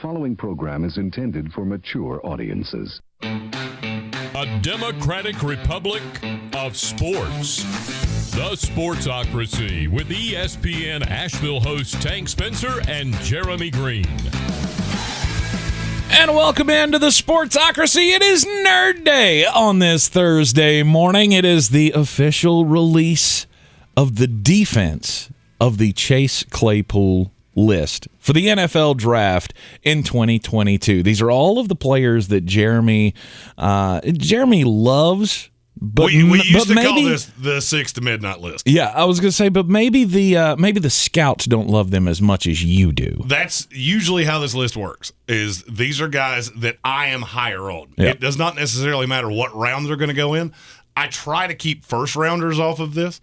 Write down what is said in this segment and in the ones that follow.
following program is intended for mature audiences. A democratic republic of sports. The Sportsocracy with ESPN Asheville hosts Tank Spencer and Jeremy Greene. And welcome into the Sportsocracy. It is Nerd Day on this Thursday morning. It is the official release of the defense of the Chase Claypool list for the NFL draft in 2022. These are all of the players that Jeremy loves. But we used to call this the 6 to midnight list. Yeah, I was going to say, but maybe the scouts don't love them as much as you do. That's usually how this list works, is these are guys that I am higher on. Yeah. It does not necessarily matter what round they're going to go in. I try to keep first-rounders off of this.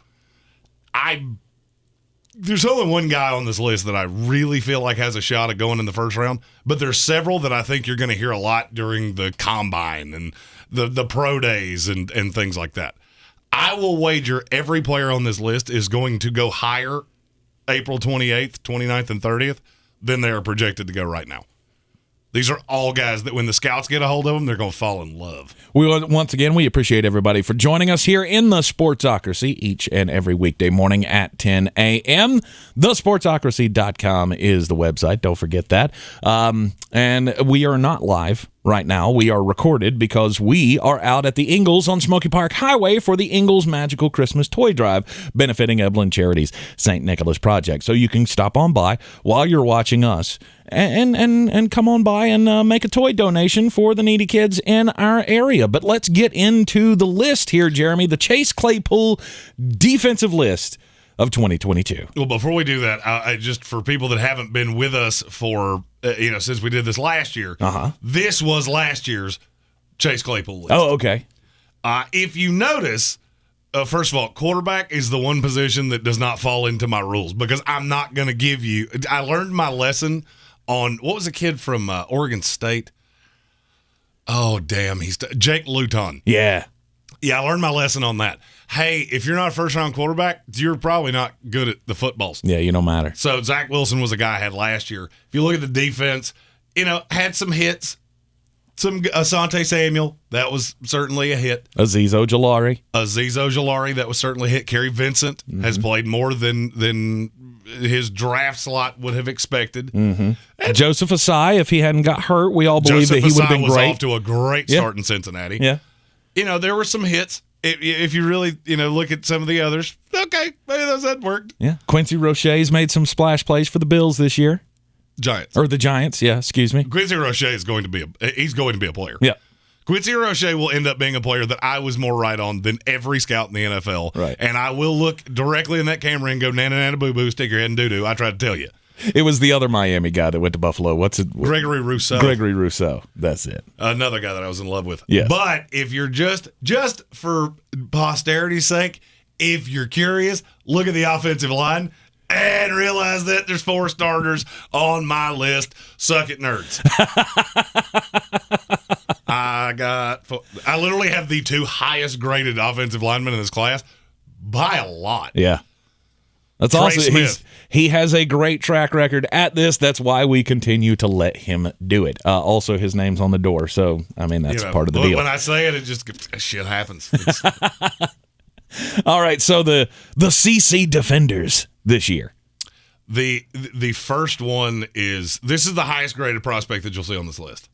There's only one guy on this list that I really feel like has a shot at going in the first round, but there's several that I think you're going to hear a lot during the combine and the pro days and things like that. I will wager every player on this list is going to go higher April 28th, 29th, and 30th than they are projected to go right now. These are all guys that when the scouts get a hold of them, they're going to fall in love. Once again, we appreciate everybody for joining us here in the Sportsocracy each and every weekday morning at 10 a.m. TheSportsocracy.com is the website. Don't forget that. And we are not live right now. We are recorded because we are out at the Ingalls on Smoky Park Highway for the Ingalls Magical Christmas Toy Drive, benefiting Evelyn Charities St. Nicholas Project. So you can stop on by while you're watching us and come on by and make a toy donation for the needy kids in our area. But let's get into the list here, Jeremy, the Chase Claypool defensive list of 2022. Well, before we do that, I just for people that haven't been with us for since we did this last year, this was last year's Chase Claypool list. Oh, okay. If you notice, first of all, quarterback is the one position that does not fall into my rules because I'm not going to give you. I learned my lesson on what was the kid from Oregon State? Oh, damn, Jake Luton. Yeah, I learned my lesson on that. Hey, if you're not a first-round quarterback, you're probably not good at the footballs. Yeah, you don't matter. So Zach Wilson was a guy I had last year. If you look at the defense, had some hits. Some Asante Samuel, that was certainly a hit. Azeez Ojulari, that was certainly a hit. Kerry Vincent has played more than his draft slot would have expected. Joseph Asai, if he hadn't got hurt, we all believe that he would have been was great. Off to a great start in Cincinnati. Yeah. There were some hits. If you really, look at some of the others, okay, maybe that worked. Yeah. Quincy Roche's made some splash plays for the Bills this year. Giants. Or the Giants, yeah, excuse me. Quincy Roche is going to be a player. Yeah. Quincy Roche will end up being a player that I was more right on than every scout in the NFL. Right. And I will look directly in that camera and go, nana, nana, boo-boo, stick your head in doo-doo. I tried to tell you. It was the other Miami guy that went to Buffalo. What's it? Gregory Rousseau. Gregory Rousseau. That's it. Another guy that I was in love with. Yes. But if you're just for posterity's sake, if you're curious, look at the offensive line and realize that there's 4 starters on my list. Suck it, nerds. I literally have the 2 highest graded offensive linemen in this class by a lot. Yeah. That's Trey awesome. Smith. He has a great track record at this. That's why we continue to let him do it. Also, his name's on the door, so I mean that's part of the deal. When I say it just shit happens. All right, so the CC defenders this year. The first one is this is the highest graded prospect that you'll see on this list.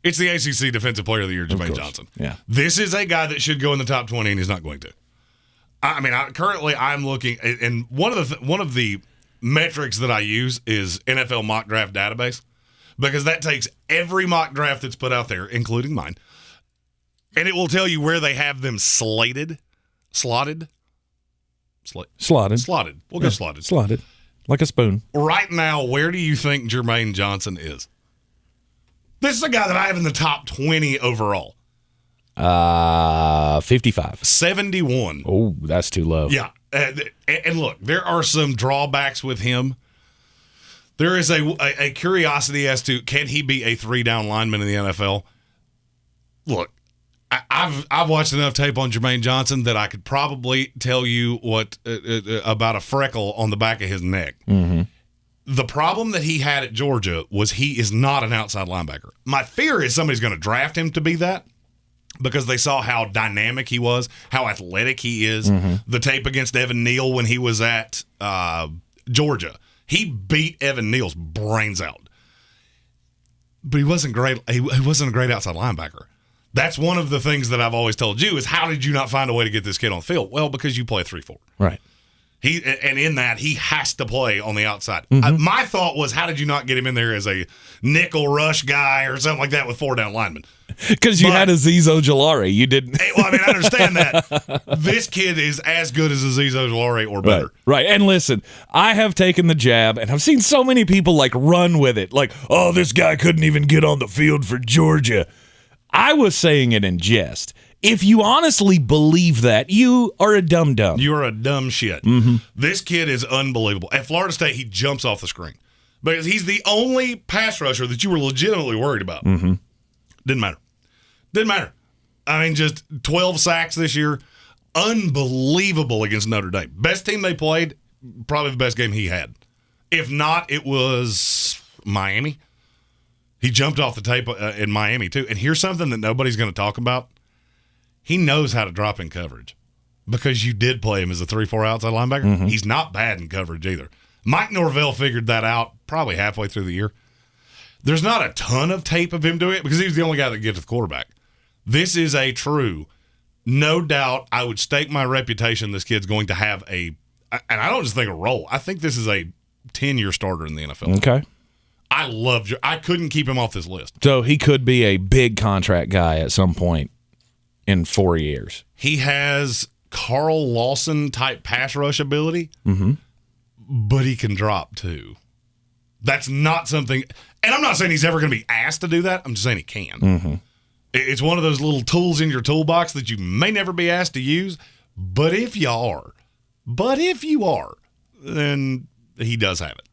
It's the ACC Defensive Player of the Year, Jermaine Johnson. Yeah, this is a guy that should go in the top 20, and he's not going to. I mean, currently I'm looking, and one of the metrics that I use is NFL Mock Draft Database, because that takes every mock draft that's put out there, including mine, and it will tell you where they have them slotted. We'll go slotted. Slotted. Like a spoon. Right now, where do you think Jermaine Johnson is? This is a guy that I have in the top 20 overall. 55. 71. Oh, that's too low. Yeah. And look, there are some drawbacks with him. There is a curiosity as to can he be a 3-down lineman in the NFL? Look, I've watched enough tape on Jermaine Johnson that I could probably tell you what about a freckle on the back of his neck. Mm-hmm. The problem that he had at Georgia was he is not an outside linebacker. My fear is somebody's going to draft him to be that because they saw how dynamic he was, how athletic he is. The tape against Evan Neal when he was at Georgia. He beat Evan Neal's brains out. But he wasn't great. He wasn't a great outside linebacker. That's one of the things that I've always told you is how did you not find a way to get this kid on the field? Well, because you play 3-4. Right. And in that, he has to play on the outside. My thought was, how did you not get him in there as a nickel rush guy or something like that with 4 down linemen? Because you had Azeez Ojulari. You didn't. Well, I mean, I understand that. This kid is as good as Azeez Ojulari or better. Right. And listen, I have taken the jab, and I've seen so many people like run with it. Like, oh, this guy couldn't even get on the field for Georgia. I was saying it in jest. If you honestly believe that, you are a dum-dum. You are a dumb shit. This kid is unbelievable. At Florida State, he jumps off the screen because he's the only pass rusher that you were legitimately worried about. Didn't matter. I mean, just 12 sacks this year. Unbelievable against Notre Dame. Best team they played, probably the best game he had. If not, it was Miami. He jumped off the tape in Miami, too. And here's something that nobody's going to talk about. He knows how to drop in coverage because you did play him as a 3-4 outside linebacker. He's not bad in coverage either. Mike Norvell figured that out probably halfway through the year. There's not a ton of tape of him doing it because he was the only guy that gets to the quarterback. This is a true, no doubt, I would stake my reputation this kid's going to have and I don't just think a role. I think this is a 10-year starter in the NFL. Okay. I couldn't keep him off this list. So he could be a big contract guy at some point in 4 years. He has Carl Lawson type pass rush ability, but he can drop too. That's not something, and I'm not saying he's ever going to be asked to do that. I'm just saying he can. It's one of those little tools in your toolbox that you may never be asked to use, but if you are, then he does have it.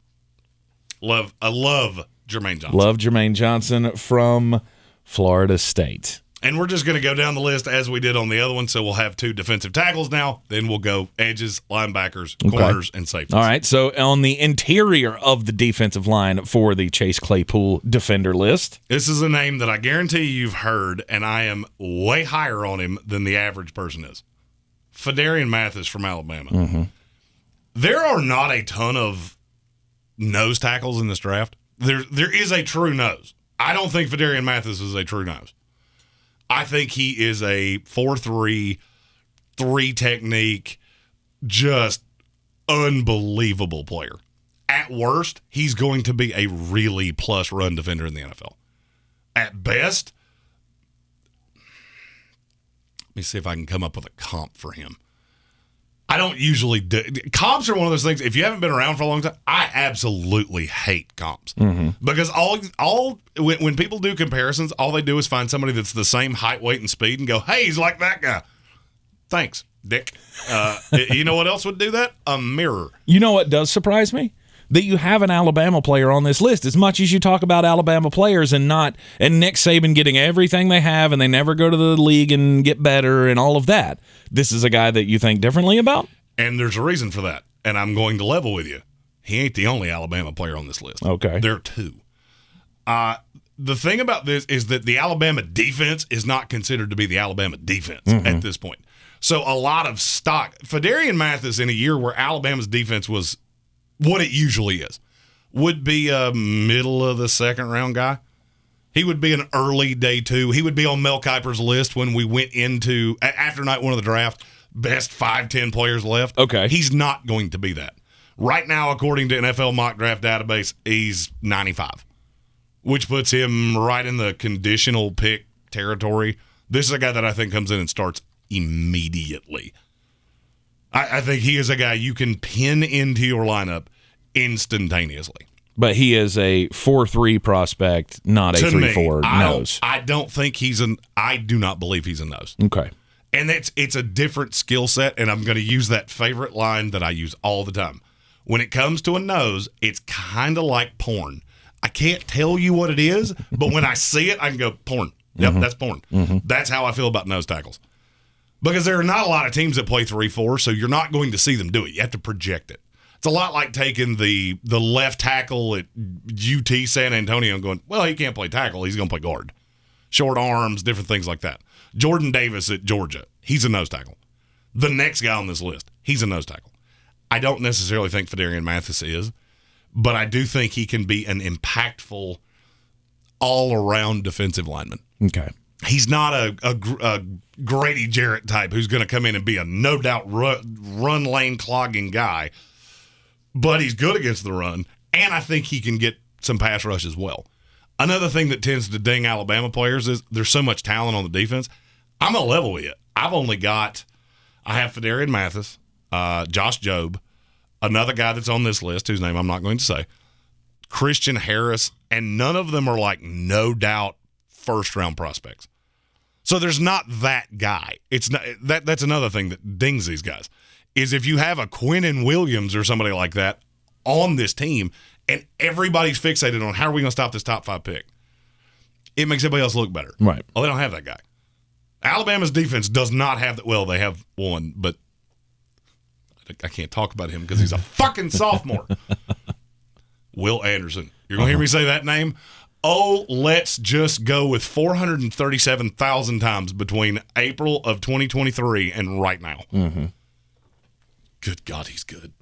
I love Jermaine Johnson. Love Jermaine Johnson from Florida State. And we're just going to go down the list as we did on the other one. So we'll have 2 defensive tackles now. Then we'll go edges, linebackers, corners, and safeties. All right. So on the interior of the defensive line for the Chase Claypool defender list. This is a name that I guarantee you've heard, and I am way higher on him than the average person is. PHIDARIAN MATHIS from Alabama. There are not a ton of nose tackles in this draft. There is a true nose. I don't think PHIDARIAN MATHIS is a true nose. I think he is a 4-3, 3 technique, just unbelievable player. At worst, he's going to be a really plus run defender in the NFL. At best, let me see if I can come up with a comp for him. I don't usually do. Comps are one of those things, if you haven't been around for a long time, I absolutely hate comps. Because when people do comparisons, all they do is find somebody that's the same height, weight, and speed and go, hey, he's like that guy. Thanks, dick. You know what else would do that? A mirror. You know what does surprise me? That you have an Alabama player on this list. As much as you talk about Alabama players and Nick Saban getting everything they have and they never go to the league and get better and all of that, this is a guy that you think differently about? And there's a reason for that. And I'm going to level with you. He ain't the only Alabama player on this list. Okay. There are 2. The thing about this is that the Alabama defense is not considered to be the Alabama defense at this point. So a lot of stock. PHIDARIAN MATHIS in a year where Alabama's defense was what it usually is, would be a middle of the second round guy. He would be an early day 2. He would be on Mel Kiper's list when we went into, after night 1 of the draft, best 5-10 players left. Okay. He's not going to be that. Right now, according to NFL mock draft database, he's 95, which puts him right in the conditional pick territory. This is a guy that I think comes in and starts immediately. I think he is a guy you can pin into your lineup instantaneously. But he is a 4-3 prospect, not a 3-4 nose. I do not believe he's a nose. Okay. And it's a different skill set, and I'm going to use that favorite line that I use all the time. When it comes to a nose, it's kind of like porn. I can't tell you what it is, but when I see it, I can go, porn. Yep, that's porn. That's how I feel about nose tackles. Because there are not a lot of teams that play 3-4, so you're not going to see them do it. You have to project it. It's a lot like taking the left tackle at UT San Antonio and going, well, he can't play tackle. He's going to play guard. Short arms, different things like that. Jordan Davis at Georgia, he's a nose tackle. The next guy on this list, he's a nose tackle. I don't necessarily think FAYETTEVILLE MATHIS is, but I do think he can be an impactful all-around defensive lineman. Okay. He's not a Grady Jarrett type who's going to come in and be a no-doubt run lane clogging guy, but he's good against the run, and I think he can get some pass rush as well. Another thing that tends to ding Alabama players is there's so much talent on the defense. I'm going to level with you. I have FAYETTEVILLE MATHIS, Josh Jobe, another guy that's on this list whose name I'm not going to say, Christian Harris, and none of them are like no doubt first-round prospects. So there's not that guy. It's not that's another thing that dings these guys, is if you have a Quinnen Williams or somebody like that on this team and everybody's fixated on how are we going to stop this top 5 pick, it makes everybody else look better. Right. Well, they don't have that guy. Alabama's defense does not have that. Well, they have one, but I can't talk about him because he's a fucking sophomore. Will Anderson. You're going to hear me say that name? Oh, let's just go with 437,000 times between April of 2023 and right now. Mm-hmm. Good God, he's good.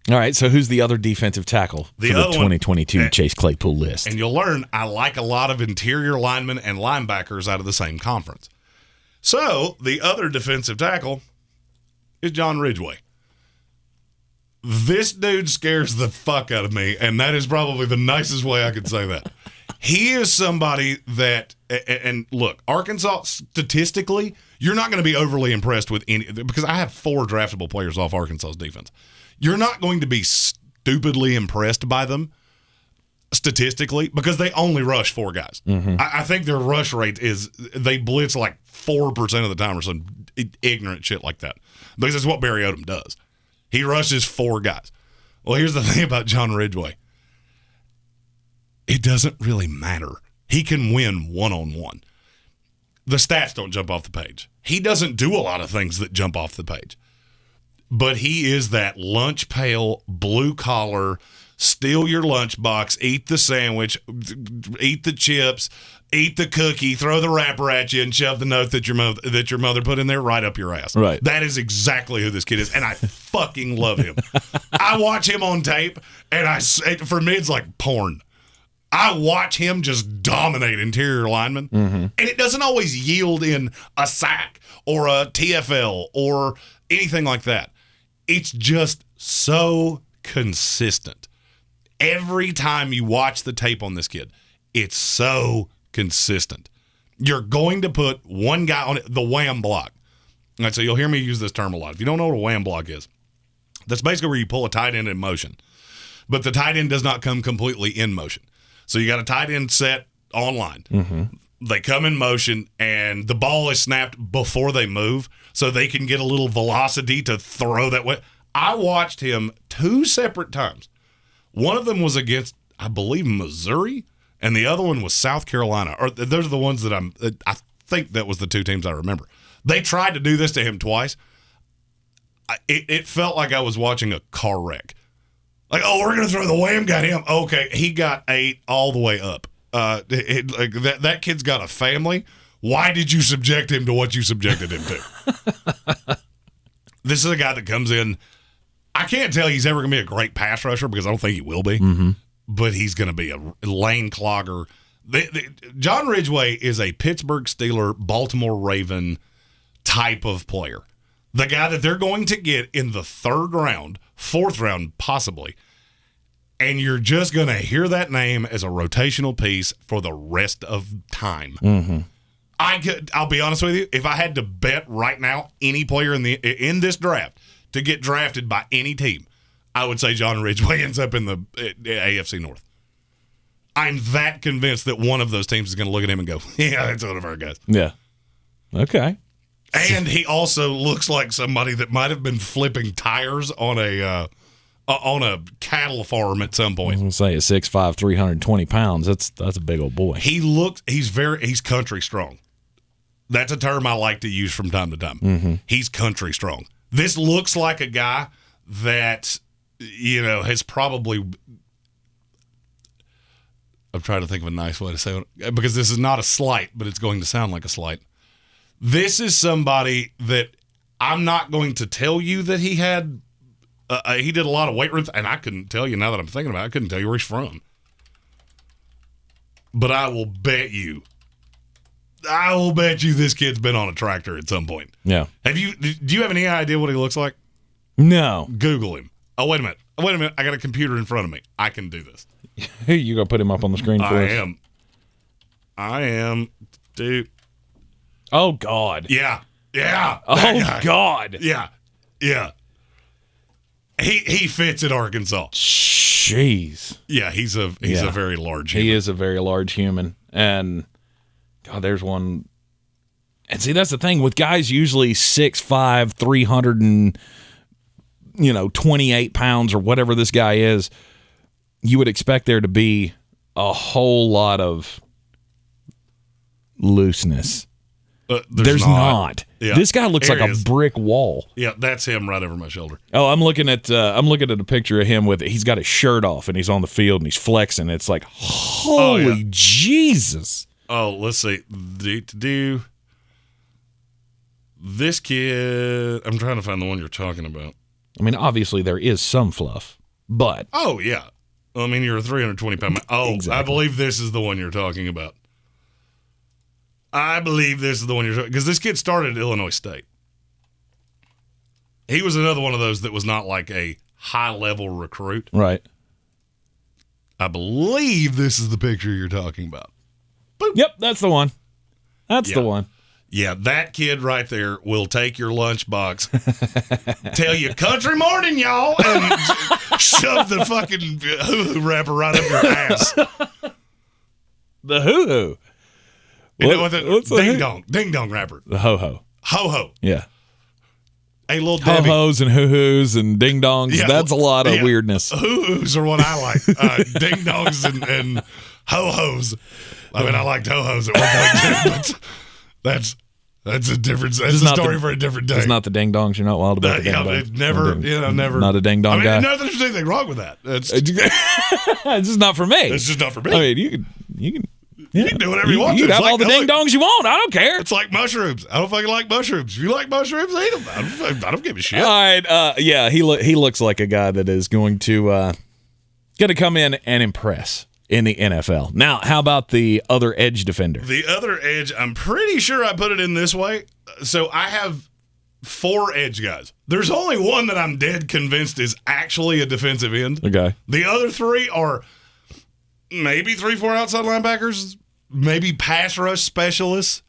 All right, so who's the other defensive tackle for the 2022 Chase Claypool list? And you'll learn I like a lot of interior linemen and linebackers out of the same conference. So the other defensive tackle is John Ridgeway. This dude scares the fuck out of me, and that is probably the nicest way I could say that. He is somebody that, and look, Arkansas, statistically, you're not going to be overly impressed with any, because I have 4 draftable players off Arkansas's defense. You're not going to be stupidly impressed by them statistically because they only rush 4 guys. Mm-hmm. I think their rush rate is they blitz like 4% of the time or some ignorant shit like that, because that's what Barry Odom does. He rushes 4 guys. Well, here's the thing about John Ridgeway. It doesn't really matter. He can win one-on-one. The stats don't jump off the page. He doesn't do a lot of things that jump off the page. But he is that lunch pail, blue collar, steal your lunchbox, eat the sandwich, eat the chips, eat the cookie, throw the wrapper at you, and shove the note that your mother put in there right up your ass. Right. That is exactly who this kid is, and I fucking love him. I watch him on tape, and for me, it's like porn. I watch him just dominate interior linemen, and it doesn't always yield in a sack or a TFL or anything like that. It's just so consistent. Every time you watch the tape on this kid, it's so consistent. You're going to put one guy on it, the wham block. All right, so you'll hear me use this term a lot. If you don't know what a wham block is, that's basically where you pull a tight end in motion. But the tight end does not come completely in motion. So you got a tight end set online. Mm-hmm. They come in motion, and the ball is snapped before they move, so they can get a little velocity to throw that way. I watched him 2 separate times. One of them was against, I believe, Missouri, and the other one was South Carolina. Or those are the ones that I think that was the 2 teams I remember. They tried to do this to him twice. It felt like I was watching a car wreck. Like, oh, we're going to throw the wham, got him. Okay, he got 8 all the way up. That kid's got a family. Why did you subject him to what you subjected him to? This is a guy that comes in. I can't tell he's ever going to be a great pass rusher because I don't think he will be. Mm-hmm. But he's going to be a lane clogger. John Ridgeway is a Pittsburgh Steeler, Baltimore Raven type of player. The guy that they're going to get in the 3rd round, 4th round possibly, and you're just going to hear that name as a rotational piece for the rest of time. Mm-hmm. I'll be honest with you, if I had to bet right now any player in this draft to get drafted by any team, I would say John Ridgeway ends up in the AFC North. I'm that convinced that one of those teams is going to look at him and go, yeah, that's one of our guys. Yeah. Okay. And he also looks like somebody that might have been flipping tires on a cattle farm at some point. I was going to say, at 6'5", 320 pounds, that's a big old boy. He's country strong. That's a term I like to use from time to time. Mm-hmm. He's country strong. This looks like a guy that, has probably, I'm trying to think of a nice way to say it, because this is not a slight, but it's going to sound like a slight. This is somebody that I'm not going to tell you that he had, he did a lot of weight rooms, and I couldn't tell you now that I'm thinking about it. I couldn't tell you where he's from. But I will bet you this kid's been on a tractor at some point. Yeah. Do you have any idea what he looks like? No. Google him. Oh, wait a minute. I got a computer in front of me. I can do this. You gonna put him up on the screen for us? I am, dude. Oh God. Yeah. Oh God. Yeah. He fits at Arkansas. Jeez. Yeah, he's a very large human. He is a very large human. And God, there's one. And see, that's the thing with guys usually 6'5", 328 pounds or whatever this guy is. You would expect there to be a whole lot of looseness. There's not. Yeah. This guy looks like a brick wall. Yeah, that's him right over my shoulder. Oh, I'm looking at a picture of him with he's got his shirt off and he's on the field and he's flexing. It's like, holy Jesus. Oh, let's see. This kid, I'm trying to find the one you're talking about. I mean, obviously there is some fluff, but oh yeah. I mean, you're a 320-pound man. Oh, exactly. I believe this is the one you're talking about. Because this kid started at Illinois State. He was another one of those that was not like a high-level recruit. Right. I believe this is the picture you're talking about. Boop. Yep, that's the one. That's the one. Yeah, that kid right there will take your lunchbox, tell you, country morning, y'all, and shove the fucking hoo-hoo wrapper right up your ass. The hoo-hoo? You know what the ding-dong wrapper. The ho-ho. Ho-ho. Yeah. Hey, little Debbie. Ho-hos and hoo-hoos and ding-dongs. Yeah, that's a lot of weirdness. Hoo-hoos are what I like. Ding-dongs and ho-hos. I mean, I liked ho-hos at one point, too, but that's a different. That's a story for a different day. It's not the ding dongs. You're not wild about the ding dongs. Never. Not a ding dong guy. No, there's anything wrong with that. It's just not for me. It's just not for me. I mean, you can do whatever you want. You can have all the ding dongs you want. I don't care. It's like mushrooms. I don't fucking like mushrooms. If you like mushrooms, eat them. I don't give a shit. All right. Yeah, he looks like a guy that is going to come in and impress in the NFL. Now, how about the other edge defender? The other edge, I'm pretty sure I put it in this way. So I have 4 edge guys. There's only one that I'm dead convinced is actually a defensive end. Okay. The other 3 are maybe 3-4 outside linebackers, maybe pass rush specialists.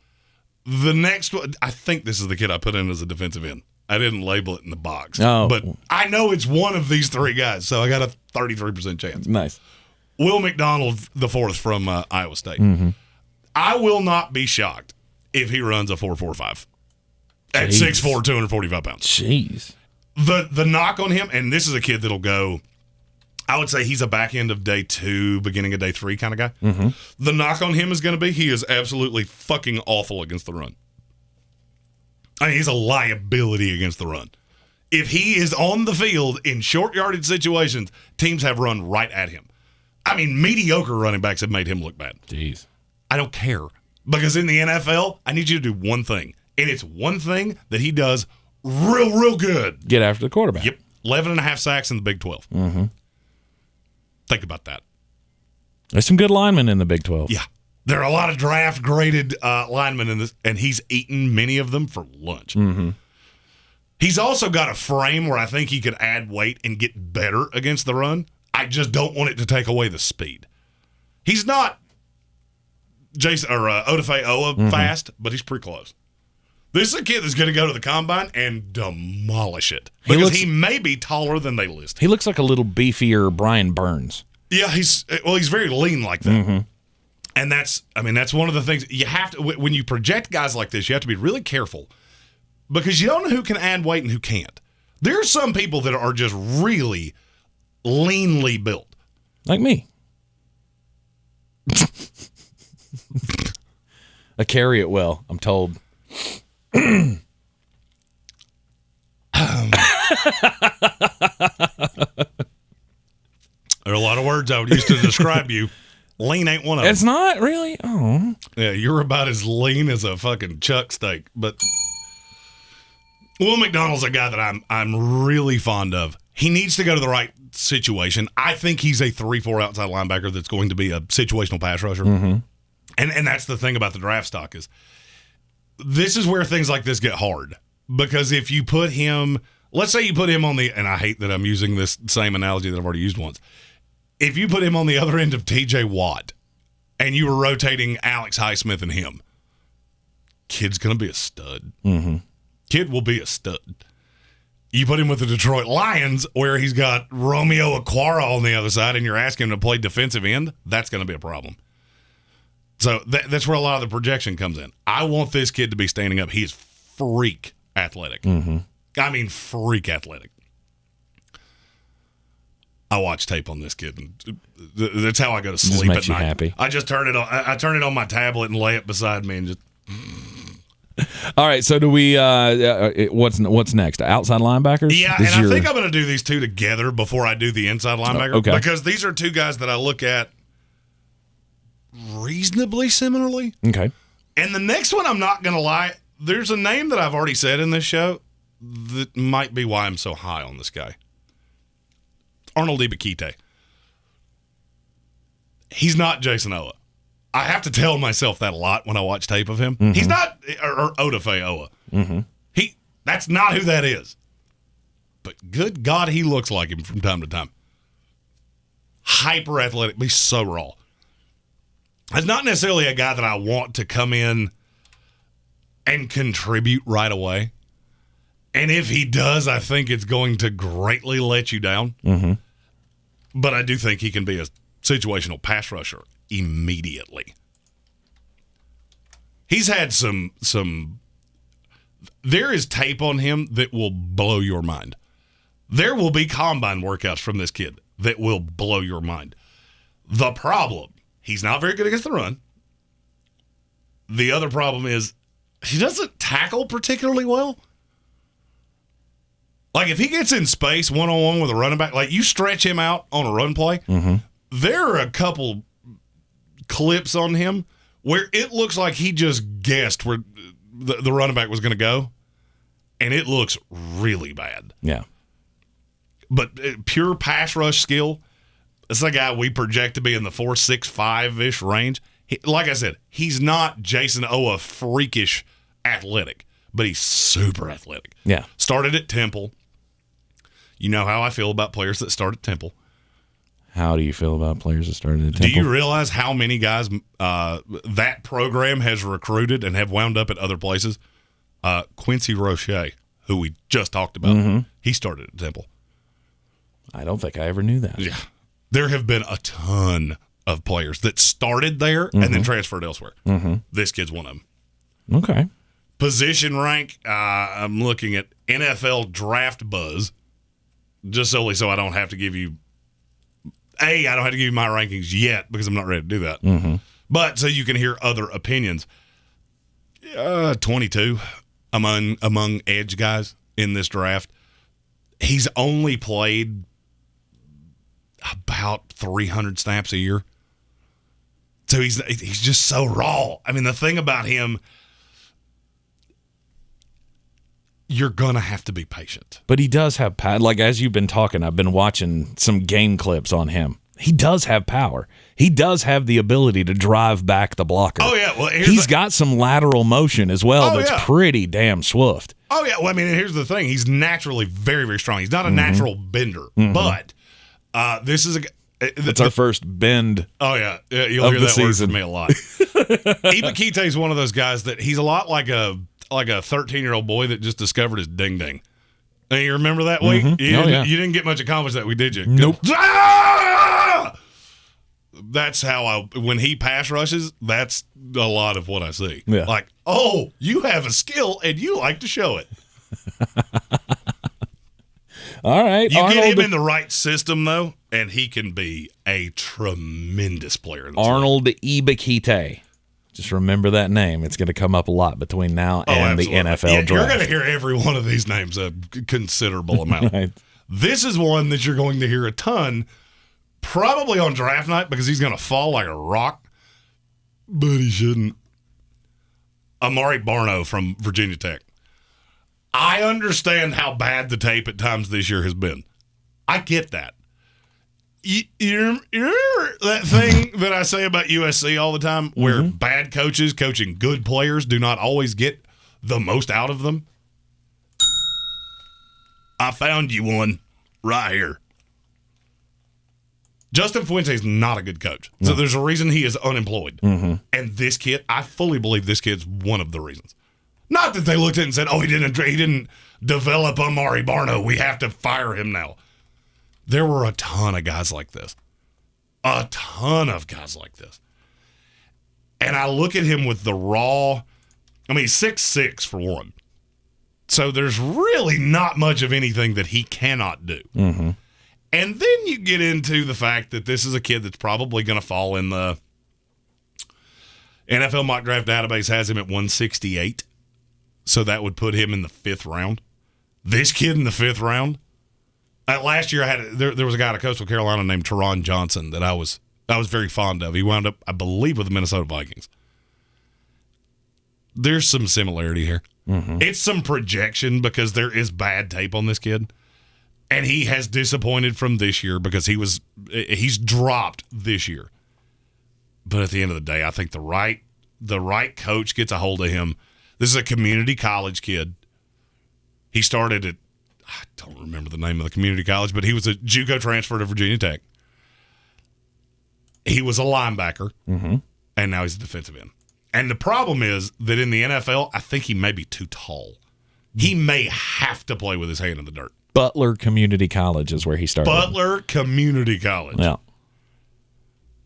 The next one, I think this is the kid I put in as a defensive end. I didn't label it in the box. Oh. But I know it's one of these 3 guys, so I got a 33% chance. Nice. Will McDonald, the 4th from Iowa State. Mm-hmm. I will not be shocked if he runs a 4.45 at 6'4", 245 pounds. Jeez. The knock on him, and this is a kid that'll go, I would say he's a back end of day 2, beginning of day 3 kind of guy. Mm-hmm. The knock on him is going to be he is absolutely fucking awful against the run. I mean, he's a liability against the run. If he is on the field in short yardage situations, teams have run right at him. I mean, mediocre running backs have made him look bad. Jeez. I don't care. Because in the NFL, I need you to do one thing. And it's one thing that he does real good. Get after the quarterback. Yep. 11.5 sacks in the Big 12. Mm-hmm. Think about that. There's some good linemen in the Big 12. Yeah. There are a lot of draft-graded linemen in this, and he's eaten many of them for lunch. Mm-hmm. He's also got a frame where I think he could add weight and get better against the run. I just don't want it to take away the speed. He's not Odafe Owa fast, but he's pretty close. This is a kid that's going to go to the combine and demolish it because he may be taller than they list. He looks like a little beefier Brian Burns. Yeah, he's very lean like that. Mm-hmm. And that's one of the things you have to, when you project guys like this, you have to be really careful because you don't know who can add weight and who can't. There are some people that are just really leanly built. Like me. I carry it well, I'm told. There are a lot of words I would use to describe you. Lean ain't one of them. It's not really. Oh, Yeah, you're about as lean as a fucking chuck steak. But Will McDonald's a guy that I'm really fond of. He needs to go to the right situation. I think he's a 3-4 outside linebacker that's going to be a situational pass rusher. Mm-hmm. And that's the thing about the draft stock is this is where things like this get hard. Because if you put him, let's say you put him on the, and I hate that I'm using this same analogy that I've already used once. If you put him on the other end of TJ Watt and you were rotating Alex Highsmith and him, kid's going to be a stud. Mm-hmm. Kid will be a stud. You put him with the Detroit Lions where he's got Romeo Okwara on the other side and you're asking him to play defensive end, that's going to be a problem. So that's where a lot of the projection comes in. I want this kid to be standing up. He is freak athletic. Mm-hmm. I mean, freak athletic. I watch tape on this kid, and that's how I go to sleep at night. Happy. I just turn it on. I turn it on my tablet and lay it beside me, and just. All right. So do we? What's next? Outside linebackers? Yeah, and I think I'm going to do these two together before I do the inside linebacker. Okay. Because these are two guys that I look at reasonably similarly. Okay. And the next one, I'm not going to lie. There's a name that I've already said in this show that might be why I'm so high on this guy. Arnold Ebiketie. He's not Jason Owa. I have to tell myself that a lot when I watch tape of him. Mm-hmm. He's not or Odafe Owa. Mm-hmm. That's not who that is. But good God, he looks like him from time to time. Hyper athletic, but he's so raw. He's not necessarily a guy that I want to come in and contribute right away. And if he does, I think it's going to greatly let you down. Mm-hmm. But I do think he can be a situational pass rusher immediately. He's had some. There is tape on him that will blow your mind. There will be combine workouts from this kid that will blow your mind. The problem, he's not very good against the run. The other problem is he doesn't tackle particularly well. Like, if he gets in space one-on-one with a running back, like, you stretch him out on a run play, mm-hmm. There are a couple clips on him where it looks like he just guessed where the running back was going to go, and it looks really bad. Yeah. But pure pass rush skill, it's a guy we project to be in the 4.65-ish range. Like I said, he's not Jason Owa freakish athletic, but he's super athletic. Yeah. Started at Temple. You know how I feel about players that start at Temple. How do you feel about players that started at Temple? Do you realize how many guys that program has recruited and have wound up at other places? Quincy Roche, who we just talked about, mm-hmm. He started at Temple. I don't think I ever knew that. Yeah. There have been a ton of players that started there mm-hmm. and then transferred elsewhere. Mm-hmm. This kid's one of them. Okay. Position rank, I'm looking at NFL Draft Buzz, just solely so I don't have to give you I don't have to give you my rankings yet because I'm not ready to do that. Mm-hmm. But so you can hear other opinions. 22 among edge guys in this draft. He's only played about 300 snaps a year. So he's just so raw. I mean, the thing about him, you're going to have to be patient. But he does have power. Like, as you've been talking, I've been watching some game clips on him. He does have power. He does have the ability to drive back the blocker. Oh, yeah. Well, he's got some lateral motion as well that's pretty damn swift. Oh, yeah. Well, I mean, here's the thing. He's naturally very, very strong. He's not a natural bender. Mm-hmm. But this is it's our first bend. Oh, yeah. You'll hear that word from me a lot. Ebiketie is one of those guys that he's a lot like a 13-year-old boy that just discovered his ding-ding. Hey, you remember that week? Mm-hmm. You didn't get much accomplished that week, did you? Nope. Ah! That's how when he pass rushes, that's a lot of what I see. Yeah. Like, oh, you have a skill and you like to show it. All right. You get him in the right system, though, and he can be a tremendous player. Arnold Ebiketie. Just remember that name. It's going to come up a lot between now and the NFL draft. You're going to hear every one of these names a considerable amount. Right. This is one that you're going to hear a ton, probably on draft night, because he's going to fall like a rock, but he shouldn't. Amari Barno from Virginia Tech. I understand how bad the tape at times this year has been. I get that. That thing that I say about USC all the time, where bad coaches coaching good players do not always get the most out of them. I found you one right here. Justin Fuente's not a good coach. So there's a reason he is unemployed. And this kid, I fully believe this kid's one of the reasons. Not that they looked at it and said, oh, he didn't develop Amari Barno. We have to fire him now. There were a ton of guys like this. A ton of guys like this. And I look at him with the raw, I mean, 6'6" for one. So there's really not much of anything that he cannot do. And then you get into the fact that this is a kid that's probably going to fall in the NFL mock draft database has him at 168. So that would put him in the 5th round. This kid in the 5th round. Last year, there was a guy at Coastal Carolina named Teron Johnson that I was very fond of. He wound up, I believe, with the Minnesota Vikings. There's some similarity here. It's some projection because there is bad tape on this kid, and he has disappointed from this year because he's dropped this year. But at the end of the day, I think the right coach gets a hold of him. This is a community college kid. He started at, I don't remember the name of the community college, but he was a JUCO transfer to Virginia Tech. He was a linebacker, and now he's a defensive end. And the problem is that in the NFL, I think he may be too tall. He may have to play with his hand in the dirt. Butler Community College is where he started. Butler Community College. Yeah.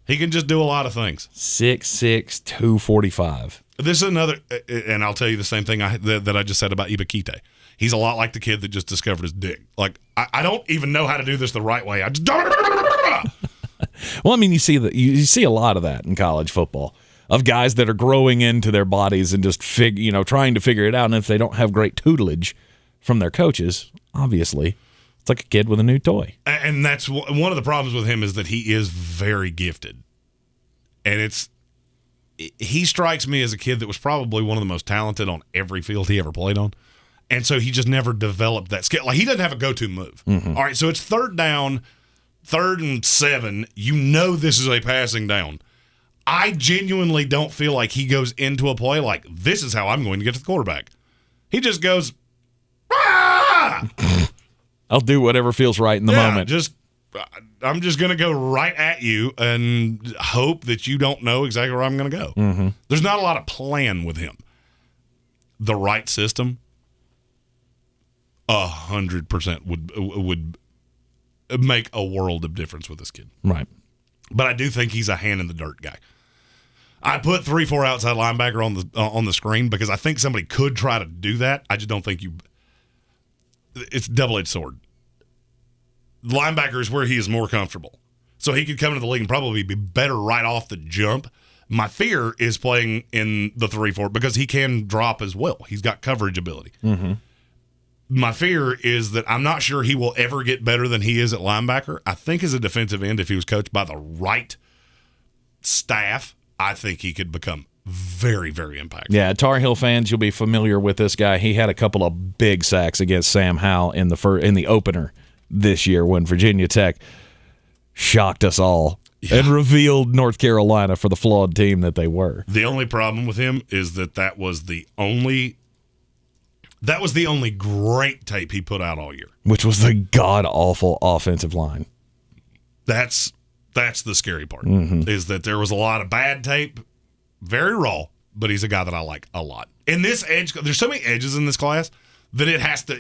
He can just do a lot of things. 6'6", 245. This is another, and I'll tell you the same thing that I just said about Ibakite. He's a lot like the kid that just discovered his dick. Like, I don't even know how to do this the right way. I just Well, I mean, you see a lot of that in college football, of guys that are growing into their bodies and just trying to figure it out. And if they don't have great tutelage from their coaches, obviously, it's like a kid with a new toy. And that's one of the problems with him, is that he is very gifted. And he strikes me as a kid that was probably one of the most talented on every field he ever played on. And so he just never developed that skill. Like, he doesn't have a go-to move. All right, so it's 3rd down, 3rd and 7. You know this is a passing down. I genuinely don't feel like he goes into a play like, this is how I'm going to get to the quarterback. He just goes, ah! I'll do whatever feels right in the moment. I'm just going to go right at you and hope that you don't know exactly where I'm going to go. There's not a lot of plan with him. The right system, 100% would make a world of difference with this kid. Right. But I do think he's a hand in the dirt guy. I put 3-4 outside linebacker on the screen because I think somebody could try to do that. I just don't think it's a double-edged sword. Linebacker is where he is more comfortable. So he could come into the league and probably be better right off the jump. My fear is playing in the 3-4 because he can drop as well. He's got coverage ability. My fear is that I'm not sure he will ever get better than he is at linebacker. I think as a defensive end, if he was coached by the right staff, I think he could become very, very impactful. Yeah, Tar Heel fans, you'll be familiar with this guy. He had a couple of big sacks against Sam Howell in the opener this year when Virginia Tech shocked us all and revealed North Carolina for the flawed team that they were. The only problem with him is that was the only great tape he put out all year. Which was the god-awful offensive line. That's the scary part, is that there was a lot of bad tape, very raw, but he's a guy that I like a lot. In this edge, there's so many edges in this class that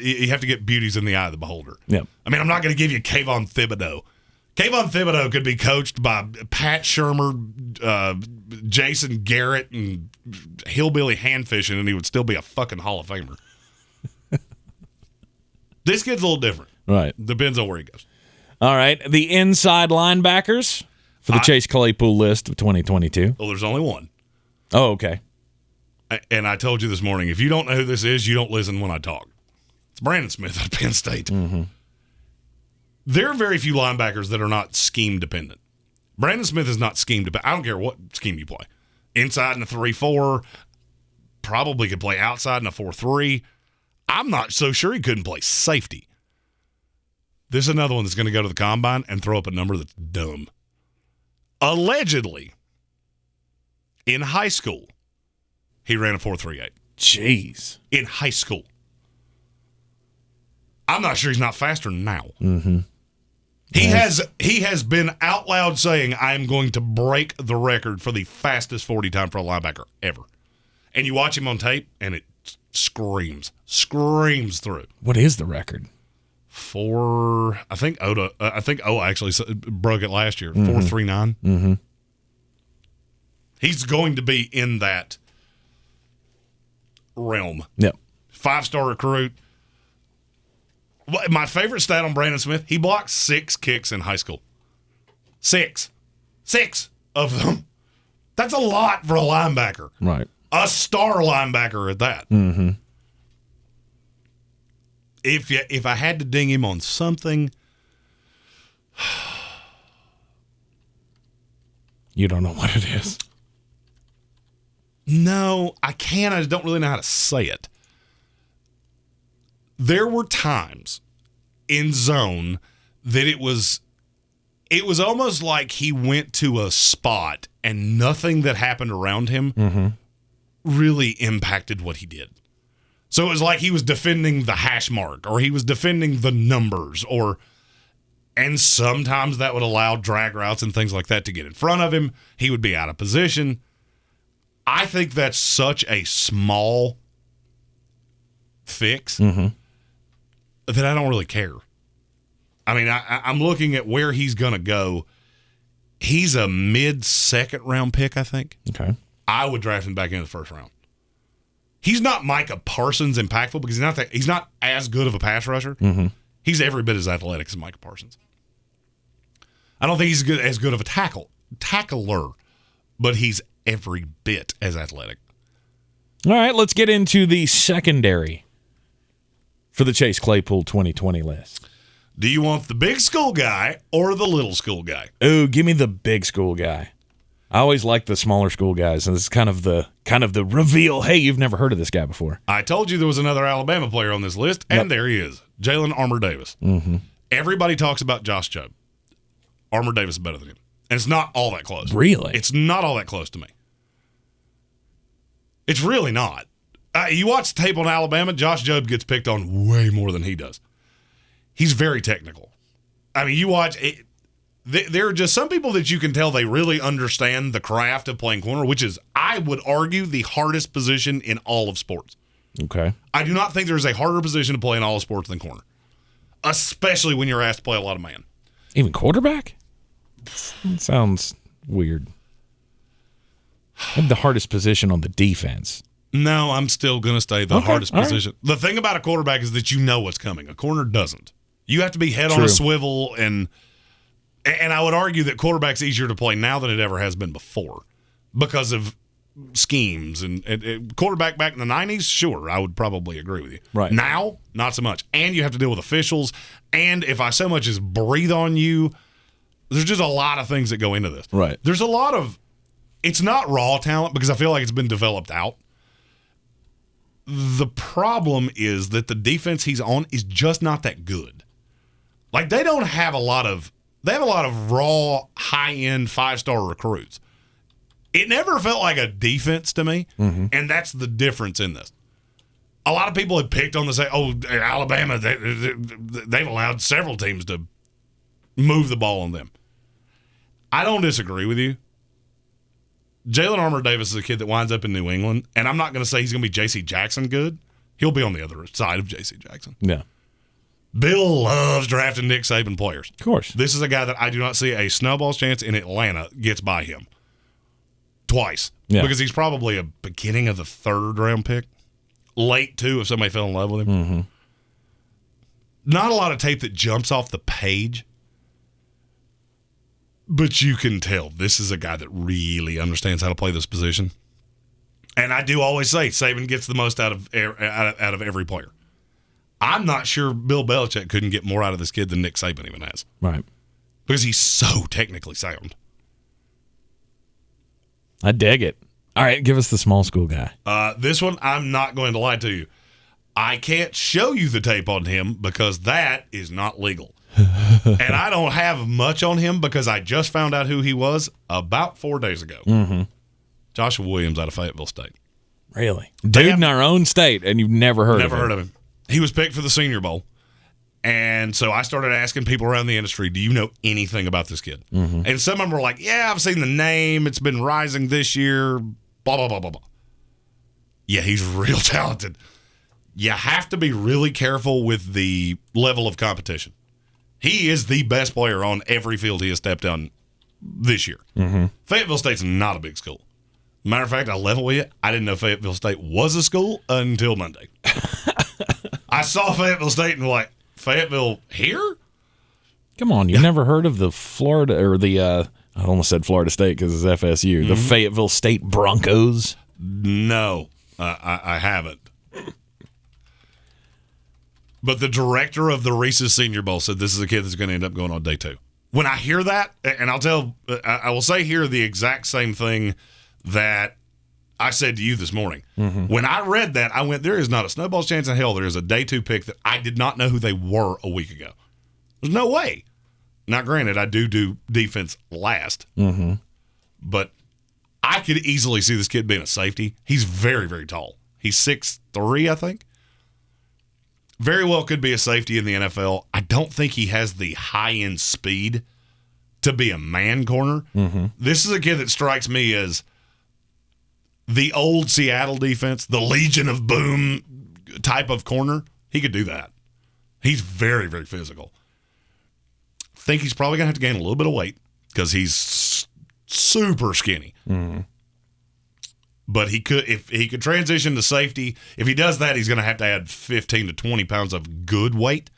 you have to get beauties in the eye of the beholder. Yep. I mean, I'm not going to give you Kayvon Thibodeau. Kayvon Thibodeau could be coached by Pat Shurmur, Jason Garrett, and hillbilly handfishing, and he would still be a fucking Hall of Famer. This kid's a little different. Right. Depends on where he goes. All right. The inside linebackers for the Chase Claypool list of 2022. Well, there's only one. Oh, okay. And I told you this morning, if you don't know who this is, you don't listen when I talk. It's Brandon Smith out of Penn State. Mm-hmm. There are very few linebackers that are not scheme dependent. Brandon Smith is not scheme dependent. I don't care what scheme you play. Inside in a 3-4, probably could play outside in a 4-3. I'm not so sure he couldn't play safety. This is another one that's going to go to the combine and throw up a number that's dumb. Allegedly, in high school, he ran a 4.38. Jeez. In high school. I'm not sure he's not faster now. Mm-hmm. He has been out loud saying, I am going to break the record for the fastest 40 time for a linebacker ever. And you watch him on tape, and it screams through. What is the record? I think Oda actually broke it last year, 4.39. Mm-hmm. He's going to be in that realm. Yep. 5-star recruit. My favorite stat on Brandon Smith, he blocked 6 kicks in high school. 6 of them. That's a lot for a linebacker. Right. A star linebacker at that. Mm-hmm. If I had to ding him on something, you don't know what it is. No, I can. I just don't really know how to say it. There were times in zone that it was almost like he went to a spot and nothing that happened around him really impacted what he did. So it was like he was defending the hash mark, or he was defending the numbers, and sometimes that would allow drag routes and things like that to get in front of him. He would be out of position. I think that's such a small fix that I don't really care. I mean, I'm looking at where he's going to go. He's a mid-second round pick, I think. Okay. I would draft him back into the first round. He's not Micah Parsons impactful because he's not as good of a pass rusher. Mm-hmm. He's every bit as athletic as Micah Parsons. I don't think he's as good of a tackler, but he's every bit as athletic. All right, let's get into the secondary for the Chase Claypool 2020 list. Do you want the big school guy or the little school guy? Ooh, give me the big school guy. I always like the smaller school guys, and this is kind of the reveal. Hey, you've never heard of this guy before. I told you there was another Alabama player on this list, and there he is, JALYN ARMOUR-DAVIS. Mm-hmm. Everybody talks about Josh Jobe. ARMOUR-DAVIS is better than him, and it's not all that close. Really? It's not all that close to me. It's really not. You watch tape on Alabama, Josh Jobe gets picked on way more than he does. He's very technical. I mean, you watch it. There are just some people that you can tell they really understand the craft of playing corner, which is, I would argue, the hardest position in all of sports. Okay. I do not think there's a harder position to play in all of sports than corner, especially when you're asked to play a lot of man. Even quarterback? That sounds weird. Maybe the hardest position on the defense. No, I'm still going to stay the hardest position. Right. The thing about a quarterback is that you know what's coming. A corner doesn't. You have to be head on a swivel, and I would argue that quarterback's easier to play now than it ever has been before because of schemes. And quarterback back in the 90s, sure, I would probably agree with you. Right. Now, not so much. And you have to deal with officials. And if I so much as breathe on you, there's just a lot of things that go into this. Right. There's a lot of – it's not raw talent because I feel like it's been developed out. The problem is that the defense he's on is just not that good. Like, they don't have a lot of – they have a lot of raw, high-end, 5-star recruits. It never felt like a defense to me, and that's the difference in this. A lot of people had picked on the say, oh, Alabama, they've allowed several teams to move the ball on them. I don't disagree with you. JALYN ARMOUR-DAVIS is a kid that winds up in New England, and I'm not going to say he's going to be J.C. Jackson good. He'll be on the other side of J.C. Jackson. Yeah. Bill loves drafting Nick Saban players. Of course. This is a guy that I do not see a snowball's chance in Atlanta gets by him. Twice. Yeah. Because he's probably a beginning of the 3rd round pick. Late, too, if somebody fell in love with him. Mm-hmm. Not a lot of tape that jumps off the page. But you can tell this is a guy that really understands how to play this position. And I do always say Saban gets the most out of every player. I'm not sure Bill Belichick couldn't get more out of this kid than Nick Saban even has. Right. Because he's so technically sound. I dig it. All right, give us the small school guy. This one, I'm not going to lie to you. I can't show you the tape on him because that is not legal. And I don't have much on him because I just found out who he was about 4 days ago. Mm-hmm. Joshua Williams out of Fayetteville State. Really? Dude in our own state, and you've never heard of him. Never heard of him. He was picked for the Senior Bowl. And so I started asking people around the industry, do you know anything about this kid? Mm-hmm. And some of them were like, yeah, I've seen the name. It's been rising this year, blah, blah, blah, blah, blah. Yeah, he's real talented. You have to be really careful with the level of competition. He is the best player on every field he has stepped on this year. Mm-hmm. Fayetteville State's not a big school. Matter of fact, I'll level with you. I didn't know Fayetteville State was a school until Monday. I saw Fayetteville State and was like, Fayetteville here? Come on, you never heard of the Florida, or the, I almost said Florida State because it's FSU, the Fayetteville State Broncos? No, I haven't. But the director of the Reese's Senior Bowl said this is a kid that's going to end up going on day 2. When I hear that, and I will say here the exact same thing that I said to you this morning. Mm-hmm. When I read that, I went, there is not a snowball's chance in hell there is a day 2 pick that I did not know who they were a week ago. There's no way. Now, granted, I do defense last, but I could easily see this kid being a safety. He's very, very tall. He's 6'3", I think. Very well could be a safety in the NFL. I don't think he has the high-end speed to be a man corner. Mm-hmm. This is a kid that strikes me as the old Seattle defense, the Legion of Boom type of corner. He could do that. He's very, very physical. Think he's probably going to have to gain a little bit of weight because he's super skinny. Mm-hmm. But he could, if he could transition to safety, if he does that, he's going to have to add 15 to 20 pounds of good weight.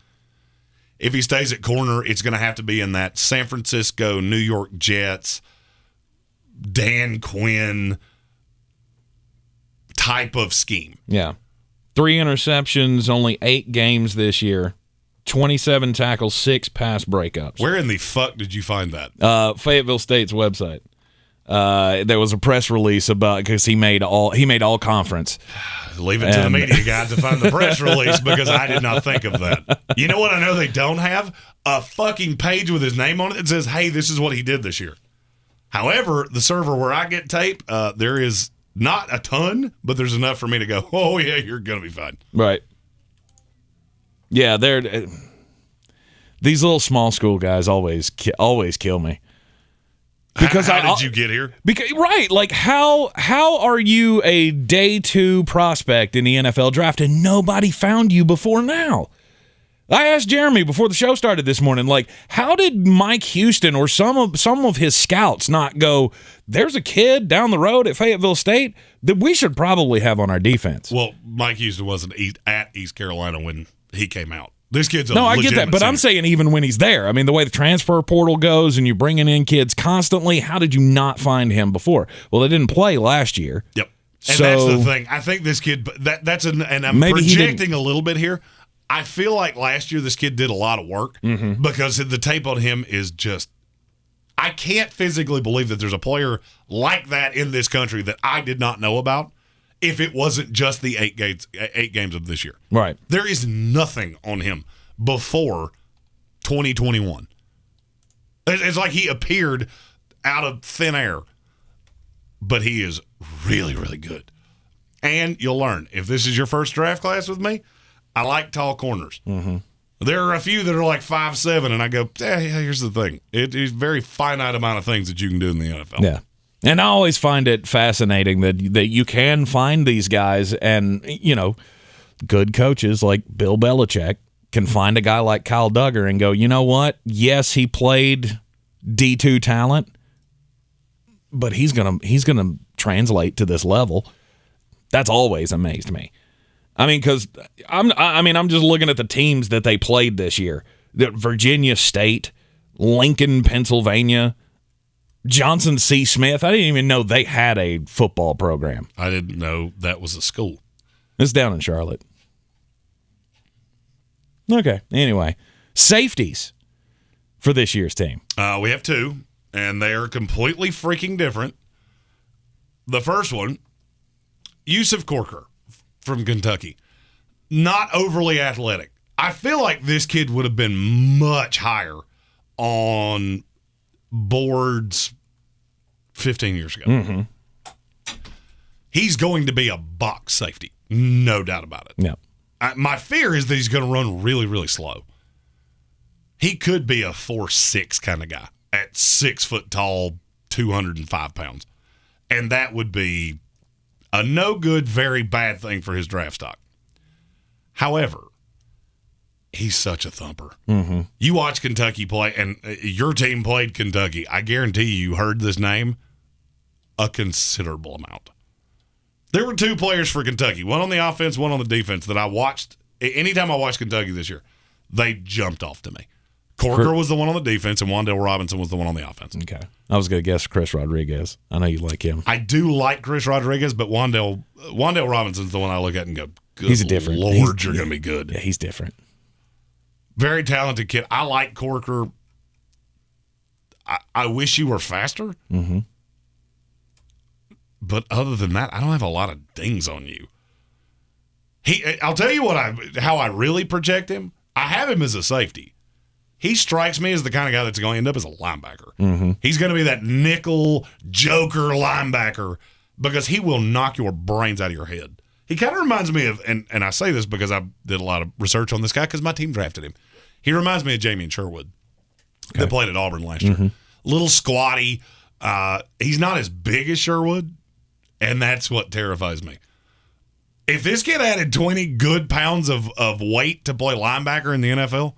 If he stays at corner, it's going to have to be in that San Francisco, New York Jets, Dan Quinn type of scheme. Yeah. 3 interceptions, only 8 games this year. 27 tackles, 6 pass breakups. Where in the fuck did you find that? Fayetteville State's website. There was a press release about because he made all conference. Leave it to the media guy to find the press release because I did not think of that. You know what I know they don't have? A fucking page with his name on it that says, hey, this is what he did this year. However, the server where I get tape, there is not a ton, but there's enough for me to go, oh, yeah, you're going to be fine. Right. Yeah, these little small school guys always kill me. Because how did you get here? Because right, like how are you a day 2 prospect in the NFL draft and nobody found you before now? I asked Jeremy before the show started this morning, like, how did Mike Houston or some of his scouts not go, there's a kid down the road at Fayetteville State that we should probably have on our defense? Well, Mike Houston wasn't at East Carolina when he came out. This kid's I get that, but I'm saying even when he's there. I mean, the way the transfer portal goes and you're bringing in kids constantly, how did you not find him before? Well, they didn't play last year. Yep. And that's the thing. I think this kid, and I'm projecting a little bit here. I feel like last year this kid did a lot of work because the tape on him is just, I can't physically believe that there's a player like that in this country that I did not know about. If it wasn't just the 8 games of this year. Right. There is nothing on him before 2021. It's like he appeared out of thin air. But he is really, really good. And you'll learn. If this is your first draft class with me, I like tall corners. Mm-hmm. There are a few that are like 5'7", and I go, here's the thing. It is a very finite amount of things that you can do in the NFL. Yeah. And I always find it fascinating that you can find these guys and, good coaches like Bill Belichick can find a guy like Kyle Duggar and go, you know what? Yes, he played D2 talent, but he's gonna translate to this level. That's always amazed me. I mean, because I'm just looking at the teams that they played this year. Virginia State, Lincoln, Pennsylvania, Johnson C. Smith. I didn't even know they had a football program. I didn't know that was a school. It's down in Charlotte. Okay. Anyway, safeties for this year's team. We have two, and they are completely freaking different. The first one, YUSUF Corker from Kentucky. Not overly athletic. I feel like this kid would have been much higher on boards 15 years ago. Mm-hmm. He's going to be a box safety. No doubt about it. Yeah. My fear is that he's going to run really, really slow. He could be a 4'6" kind of guy at 6 foot tall, 205 pounds. And that would be a no good, very bad thing for his draft stock. However, he's such a thumper. Mm-hmm. You watch Kentucky play, and your team played Kentucky. I guarantee you heard this name a considerable amount. There were two players for Kentucky, one on the offense, one on the defense, that I watched. Anytime I watched Kentucky this year, they jumped off to me. Corker was the one on the defense, and Wan'Dale Robinson was the one on the offense. Okay. I was going to guess Chris Rodriguez. I know you like him. I do like Chris Rodriguez, but Wan'Dale Robinson's the one I look at and go, good he's a different. Lord, you're going to be good. Yeah, he's different. Very talented kid. I like Corker. I wish you were faster. Mm-hmm. But other than that, I don't have a lot of dings on you. I'll tell you how I really project him. I have him as a safety. He strikes me as the kind of guy that's going to end up as a linebacker. Mm-hmm. He's going to be that nickel joker linebacker because he will knock your brains out of your head. He kind of reminds me of, and I say this because I did a lot of research on this guy because my team drafted him. He reminds me of Jamie Sherwood that played at Auburn last year. Little squatty. He's not as big as Sherwood, and that's what terrifies me. If this kid added 20 good pounds of weight to play linebacker in the NFL,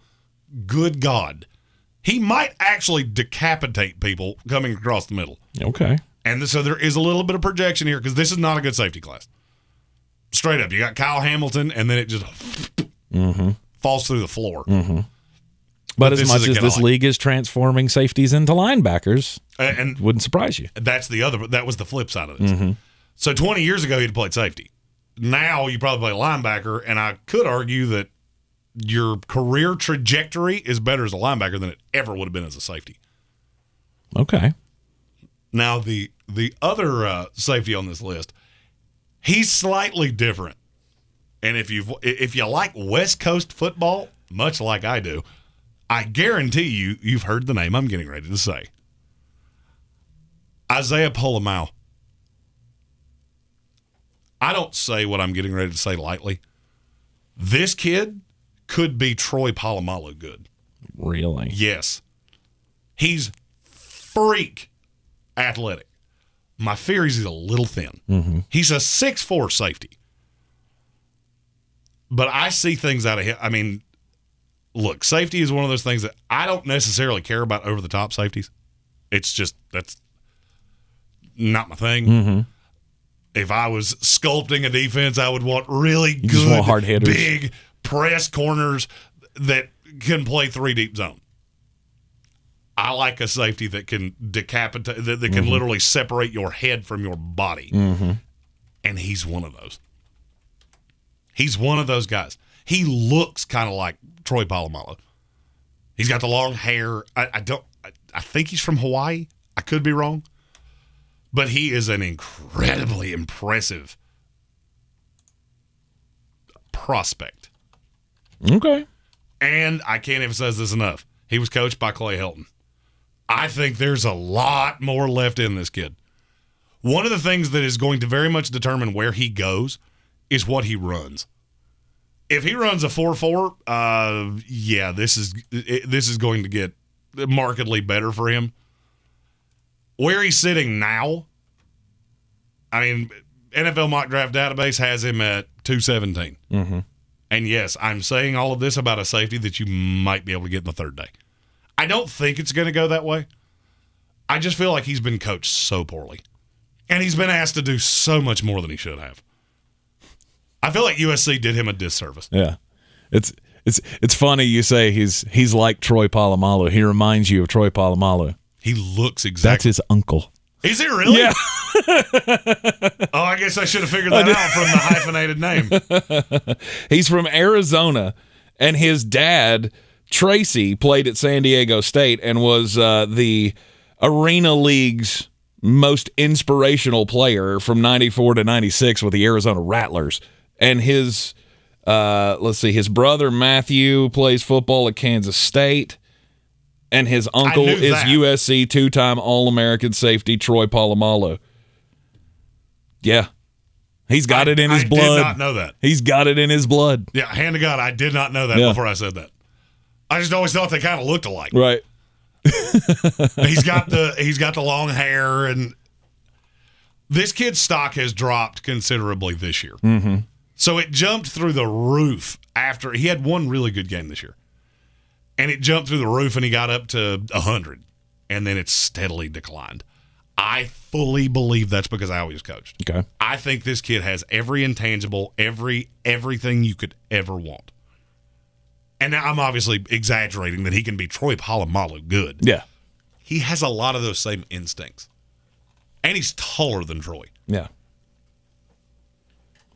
good God, he might actually decapitate people coming across the middle. Okay. And so there is a little bit of projection here because this is not a good safety class. Straight up, you got Kyle Hamilton, and then it just falls through the floor. Mm-hmm. But as much as this league is transforming safeties into linebackers, and wouldn't surprise you. That was the flip side of this. Mm-hmm. So 20 years ago, you'd played safety. Now you probably play linebacker, and I could argue that your career trajectory is better as a linebacker than it ever would have been as a safety. Okay. Now, the other safety on this list, he's slightly different. And if you like West Coast football, much like I do, I guarantee you've heard the name I'm getting ready to say. Isaiah POLA-MAO. I don't say what I'm getting ready to say lightly. This kid could be Troy Polamalu good. Really? Yes. He's freak athletic. My fear is he's a little thin. Mm-hmm. He's a 6'4" safety. But I see things out of him. I mean, look, safety is one of those things that I don't necessarily care about over-the-top safeties. It's just, that's not my thing. Mm-hmm. If I was sculpting a defense, I would want really you just good, want hard hitters. Big press corners that can play 3 deep zone. I like a safety that can decapitate, that can literally separate your head from your body. Mm-hmm. And he's one of those. He's one of those guys. He looks kind of like Troy Polamalu. He's got the long hair. I think he's from Hawaii. I could be wrong. But he is an incredibly impressive prospect. Okay. And I can't emphasize this enough. He was coached by Clay Helton. I think there's a lot more left in this kid. One of the things that is going to very much determine where he goes is what he runs. If he runs a 4.4, yeah, this is going to get markedly better for him. Where he's sitting now, I mean, NFL Mock Draft Database has him at 217. Mm-hmm. And yes, I'm saying all of this about a safety that you might be able to get in the third day. I don't think it's going to go that way. I just feel like he's been coached so poorly. And he's been asked to do so much more than he should have. I feel like USC did him a disservice. Yeah. It's funny you say he's like Troy Polamalu. He reminds you of Troy Polamalu. He looks That's exactly. his uncle. Is it really? Yeah. Oh, I guess I should have figured that out from the hyphenated name. He's from Arizona, and his dad, Tracy, played at San Diego State and was the Arena League's most inspirational player from 94 to 96 with the Arizona Rattlers. And his, his brother Matthew plays football at Kansas State. And his uncle is USC two-time All-American safety Troy Polamalu. Yeah. He's got it in his blood. I did not know that. He's got it in his blood. Yeah, hand to God, I did not know that before I said that. I just always thought they kind of looked alike. Right. He's got the long hair, and this kid's stock has dropped considerably this year. Mm-hmm. So it jumped through the roof after he had one really good game this year. And it jumped through the roof, and he got up to 100, and then it steadily declined. I fully believe that's because I always coached. Okay. I think this kid has every intangible, everything you could ever want. And now I'm obviously exaggerating that he can be Troy Polamalu good. Yeah. He has a lot of those same instincts. And he's taller than Troy. Yeah.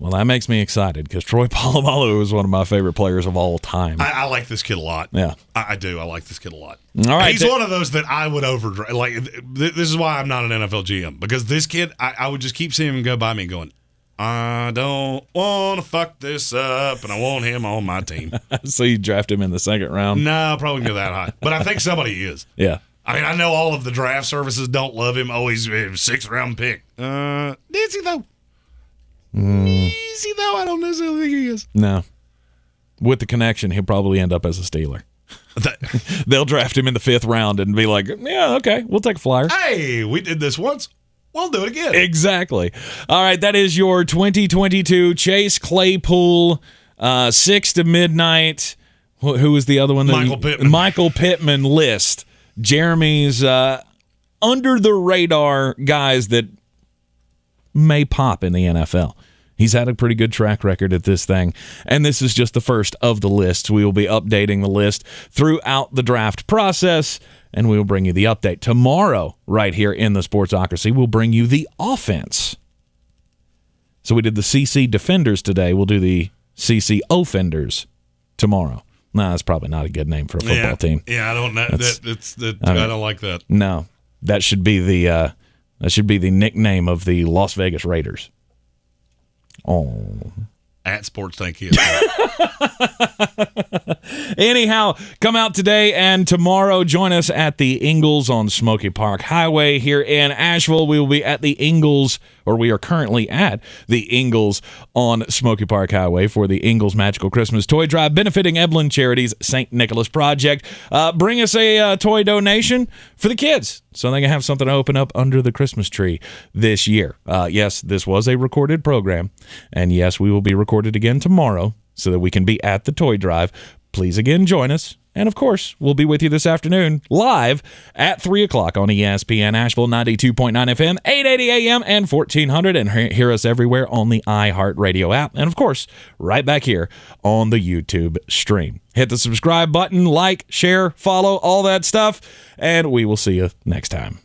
Well, that makes me excited because Troy Polamalu is one of my favorite players of all time. I like this kid a lot. Yeah. I do. I like this kid a lot. All right. He's one of those that I would overdraft. Like, this is why I'm not an NFL GM. Because this kid, I would just keep seeing him go by me going, I don't want to fuck this up, and I want him on my team. So you draft him in the second round? No, probably go that high. But I think somebody is. Yeah. I mean, I know all of the draft services don't love him. Oh, he's a sixth-round pick. Is he, though? Is he, though? I don't necessarily think he is. No. With the connection, he'll probably end up as a Steeler. They'll draft him in the 5th round and be like, yeah, okay, we'll take a flyer. Hey, we did this once. We'll do it again. Exactly. All right, that is your 2022 Chase Claypool 6 to midnight. Who was the other one? Michael Pittman. Michael Pittman list. Jeremy's under-the-radar guys that may pop in the NFL. He's had a pretty good track record at this thing, and this is just the first of the lists. We will be updating the list throughout the draft process, and we will bring you the update. Tomorrow, right here in the Sportsocracy, we'll bring you the offense. So we did the CC Defenders today. We'll do the CC Offenders tomorrow. No, that's probably not a good name for a football team. Yeah, I don't know. I don't like that. No, that should be the nickname of the Las Vegas Raiders. Oh. At Sports Tank here. Anyhow, come out today and tomorrow. Join us at the Ingalls on Smoky Park Highway here in Asheville. We will be at the Ingalls, or we are currently at the Ingalls on Smoky Park Highway for the Ingalls Magical Christmas Toy Drive, benefiting Evelyn Charities St. Nicholas Project. Bring us a toy donation for the kids so they can have something to open up under the Christmas tree this year. Yes, this was a recorded program, and yes, we will be recorded again tomorrow so that we can be at the toy drive. Please again join us. And, of course, we'll be with you this afternoon live at 3 o'clock on ESPN Asheville 92.9 FM, 880 AM, and 1400. And hear us everywhere on the iHeartRadio app. And, of course, right back here on the YouTube stream. Hit the subscribe button, like, share, follow, all that stuff. And we will see you next time.